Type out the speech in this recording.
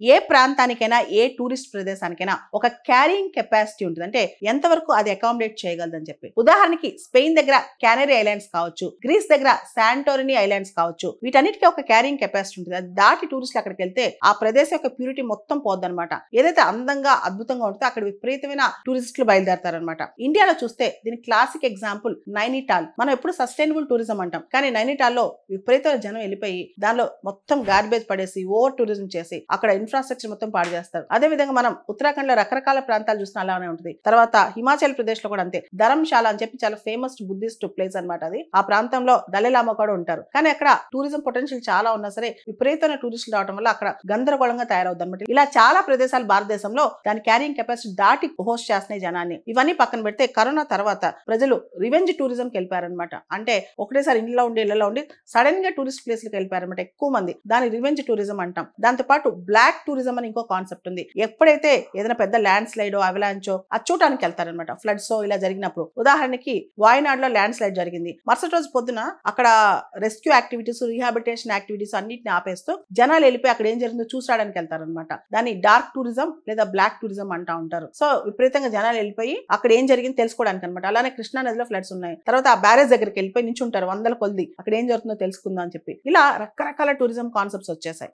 ఏ ప్రాంతానికైనా ఏ tourist ప్రదేశానికైనా ఒక carrying capacity ఉంటుంది. అంటే ఎంతవరకు అది అకామిడేట్ చేయగలదని చెప్పి. ఉదాహరణకి స్పెయిన్ దగ్గర క్యానరీ ఐలాండ్స్ కావచ్చు, గ్రీస్ దగ్గర శాంటోరిని ఐలాండ్స్ కావచ్చు, వీటన్నిటికీ ఒక క్యారింగ్ కెపాసిటీ ఉంటుంది. అది దాటి టూరిస్టులు అక్కడికి వెళ్తే ఆ ప్రదేశం యొక్క ప్యూరిటీ మొత్తం పోద్దనమాట. ఏదైతే అందంగా అద్భుతంగా ఉంటుందో అక్కడ విపరీతమైన టూరిస్టులు బయలుదేరతారనమాట. ఇండియాలో చూస్తే దీని క్లాసిక్ ఎగ్జాంపుల్ నైనిటాల్. మనం ఎప్పుడు సస్టైనబుల్ టూరిజం అంటాం, కానీ నైనిటాల్లో విపరీతమైన జనం వెళ్ళిపోయి దానిలో మొత్తం గార్బేజ్ పడేసి ఓవర్ టూరిజం చేసి అక్కడ ఇన్ఫ్రాస్ట్రక్చర్ మొత్తం పాడు చేస్తారు. అదే విధంగా మనం ఉత్తరాఖండ్ లో రకరకాల ప్రాంతాలు చూసిన అలానే ఉంటుంది. తర్వాత హిమాచల్ ప్రదేశ్ లో కూడా అంతే. ధర్మశాల అని చెప్పి చాలా ఫేమస్ బుద్ధిస్ట్ ప్లేస్ అనమాట అది. ఆ ప్రాంతంలో దళైలామా కూడా ఉంటారు. కానీ అక్కడ టూరిజం పొటెన్షియల్ చాలా ఉన్నా సరే విపరీతమైన టూరిస్టులు రావడం వల్ల అక్కడ గందరగోళంగా తయారవుతుంది అనమాట. ఇలా చాలా ప్రదేశాలు భారతదేశంలో దాని క్యారింగ్ కెపాసిటీ దాటి హోస్ట్ చేస్తున్నాయి జనాన్ని. ఇవన్నీ పక్కన పెడితే కరోనా తర్వాత ప్రజలు రివెంజ్ టూరిజంకి వెళ్ళిపోయారనమాట. అంటే ఒకటేసారి ఇళ్లలో ఉండి సడన్ గా టూరిస్ట్ ప్లేస్లకు వెళ్ళిపోయారనమాట ఎక్కువ మంది. దాని రివెంజ్ టూరిజం అంటాం. దాంతో పాటు బ్లాక్ టూరిజం అని ఇంకో కాన్సెప్ట్ ఉంది. ఎప్పుడైతే ఏదైనా పెద్ద ల్యాండ్ స్లైడో అవలాంచో అది చూడటానికి వెళ్తారనమాట. ఫ్లడ్స్ ఇలా జరిగినప్పుడు. ఉదాహరణకి వాయనాడులో ల్యాండ్ స్లైడ్ జరిగింది. మరుసటి రోజు పొద్దున అక్కడ రెస్క్యూ యాక్టివిటీస్, రీహాబిలిటేషన్ యాక్టివిటీస్ అన్నిటిని ఆపేస్తూ జనాలు వెళ్ళిపోయి అక్కడ ఏం జరిగిందో చూసడానికి వెళ్తారనమాట. దాన్ని డార్క్ టూరిజం లేదా బ్లాక్ టూరిజం అంటా ఉంటారు. సో విపరీతంగా జనాలు వెళ్ళిపోయి అక్కడ ఏం జరిగింది తెలుసుకోవడానికి అనమాట. అలానే కృష్ణా నదిలో ఫ్లడ్స్ ఉన్నాయి. తర్వాత ఆ బ్యారేజ్ దగ్గరికి వెళ్ళిపోయి నించుంటారు వందల కొద్ది, అక్కడ ఏం జరుగుతుందో తెలుసుకుందాం అని చెప్పి. ఇలా రకరకాల టూరిజం కాన్సెప్ట్స్ వచ్చేసాయి.